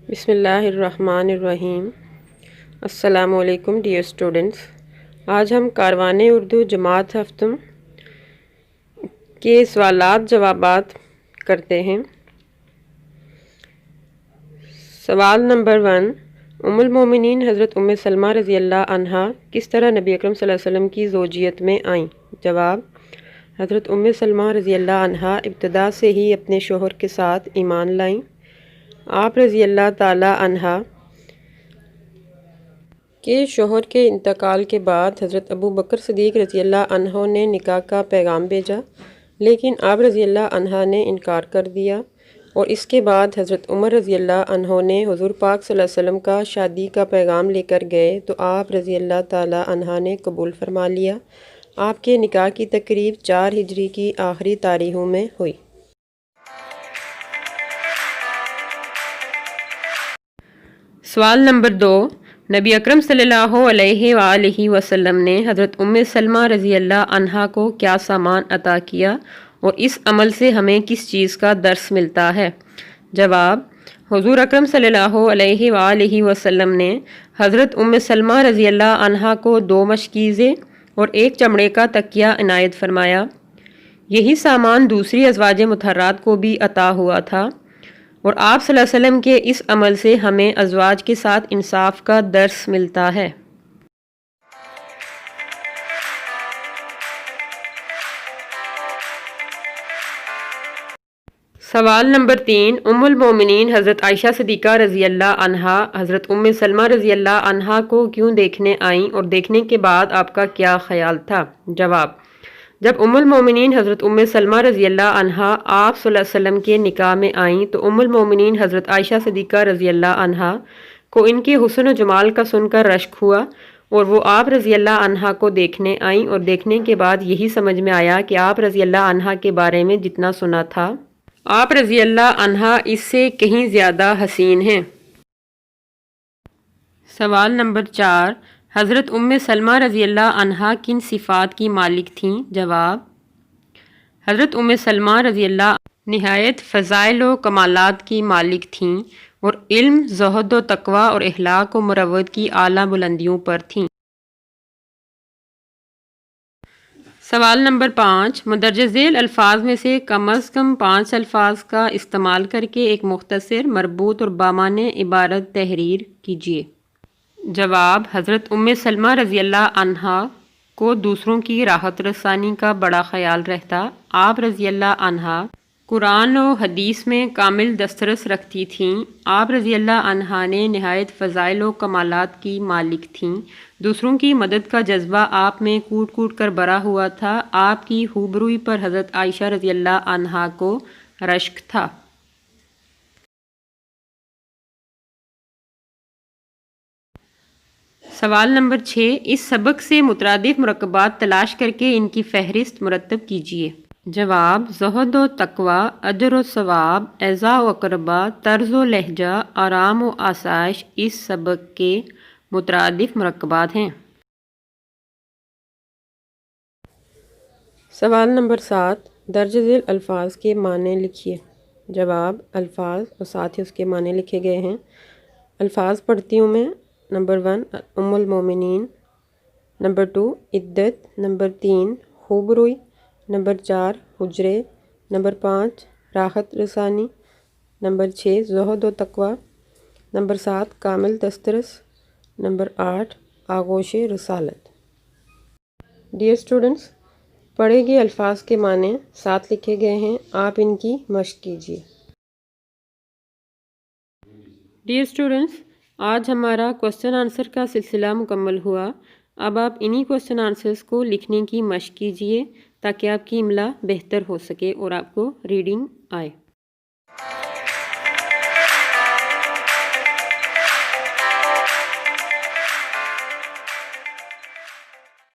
بسم اللہ الرحمن الرحیم۔ السلام علیکم ڈیئر اسٹوڈنٹس، آج ہم کاروان اردو جماعت ہفتم کے سوالات جوابات کرتے ہیں۔ سوال نمبر 1، ام المومنین حضرت ام سلمہ رضی اللہ عنہا کس طرح نبی اکرم صلی اللہ علیہ وسلم کی زوجیت میں آئیں؟ جواب: حضرت ام سلمہ رضی اللہ عنہا ابتدا سے ہی اپنے شوہر کے ساتھ ایمان لائیں۔ آپ رضی اللہ تعالی عنہا کے شوہر کے انتقال کے بعد حضرت ابو بکر صدیق رضی اللہ عنہ نے نکاح کا پیغام بھیجا، لیکن آپ رضی اللہ عنہ نے انکار کر دیا، اور اس کے بعد حضرت عمر رضی اللہ عنہ نے حضور پاک صلی اللہ علیہ وسلم کا شادی کا پیغام لے کر گئے تو آپ رضی اللہ تعالی عنہ نے قبول فرما لیا۔ آپ کے نکاح کی تقریب 4 ہجری کی آخری تاریخوں میں ہوئی۔ سوال نمبر 2، نبی اکرم صلی اللہ علیہ وآلہ وسلم نے حضرت ام سلمہ رضی اللہ عنہا کو کیا سامان عطا کیا اور اس عمل سے ہمیں کس چیز کا درس ملتا ہے؟ جواب: حضور اکرم صلی اللہ علیہ وآلہ وسلم نے حضرت ام سلمہ رضی اللہ عنہا کو 2 مشکیزیں اور 1 چمڑے کا تکیہ عنایت فرمایا۔ یہی سامان دوسری ازواج مطہرات کو بھی عطا ہوا تھا، اور آپ صلی اللہ علیہ وسلم کے اس عمل سے ہمیں ازواج کے ساتھ انصاف کا درس ملتا ہے۔ سوال نمبر 3، ام المومنین حضرت عائشہ صدیقہ رضی اللہ عنہا حضرت ام سلمہ رضی اللہ عنہا کو کیوں دیکھنے آئیں اور دیکھنے کے بعد آپ کا کیا خیال تھا؟ جواب: جب ام المومنین حضرت ام سلمہ رضی اللہ عنہا آپ صلی اللہ علیہ وسلم کے نکاح میں آئیں تو ام المومنین حضرت عائشہ صدیقہ رضی اللہ عنہا کو ان کے حسن و جمال کا سن کر رشک ہوا، اور وہ آپ رضی اللہ عنہا کو دیکھنے آئیں، اور دیکھنے کے بعد یہی سمجھ میں آیا کہ آپ رضی اللہ عنہا کے بارے میں جتنا سنا تھا، آپ رضی اللہ عنہا اس سے کہیں زیادہ حسین ہیں۔ سوال نمبر 4، حضرت ام سلمہ رضی اللہ عنہا کن صفات کی مالک تھیں؟ جواب: حضرت ام سلمہ رضی اللہ نہایت فضائل و کمالات کی مالک تھیں، اور علم، زہد و تقوی اور اخلاق و مروت کی اعلیٰ بلندیوں پر تھیں۔ سوال نمبر 5، مندرجہ ذیل الفاظ میں سے کم از کم 5 الفاظ کا استعمال کر کے ایک مختصر، مربوط اور بامعنی عبارت تحریر کیجیے۔ جواب: حضرت ام سلمہ رضی اللہ عنہا کو دوسروں کی راحت رسانی کا بڑا خیال رہتا۔ آپ رضی اللہ عنہا قرآن و حدیث میں کامل دسترس رکھتی تھیں۔ آپ رضی اللہ عنہا نے نہایت فضائل و کمالات کی مالک تھیں۔ دوسروں کی مدد کا جذبہ آپ میں کوٹ کوٹ کر بھرا ہوا تھا۔ آپ کی خوبروئی پر حضرت عائشہ رضی اللہ عنہا کو رشک تھا۔ سوال نمبر 6، اس سبق سے مترادف مرکبات تلاش کر کے ان کی فہرست مرتب کیجیے۔ جواب: زہد و تقوی، اجر و ثواب، اعزاء و اقربا، طرز و لہجہ، آرام و آسائش اس سبق کے مترادف مرکبات ہیں۔ سوال نمبر 7، درج ذیل الفاظ کے معنی لکھیے۔ جواب: الفاظ اور ساتھ ہی اس کے معنی لکھے گئے ہیں۔ الفاظ پڑھتی ہوں میں۔ نمبر 1، ام المومنین۔ نمبر 2، عدت۔ نمبر 3، خوبروئی۔ نمبر 4، حجرے۔ نمبر 5، راحت رسانی۔ نمبر 6، زہد و تقوی۔ نمبر 7، کامل دسترس۔ نمبر 8، آغوش رسالت۔ ڈیئر اسٹوڈنٹس، پڑھے گئے الفاظ کے معنی ساتھ لکھے گئے ہیں، آپ ان کی مشق کیجیے۔ ڈیئر اسٹوڈنٹس، آج ہمارا کوسچن آنسر کا سلسلہ مکمل ہوا۔ اب آپ انہی کوسچن آنسرز کو لکھنے کی مشق کیجیے تاکہ آپ کی املا بہتر ہو سکے اور آپ کو ریڈنگ آئے۔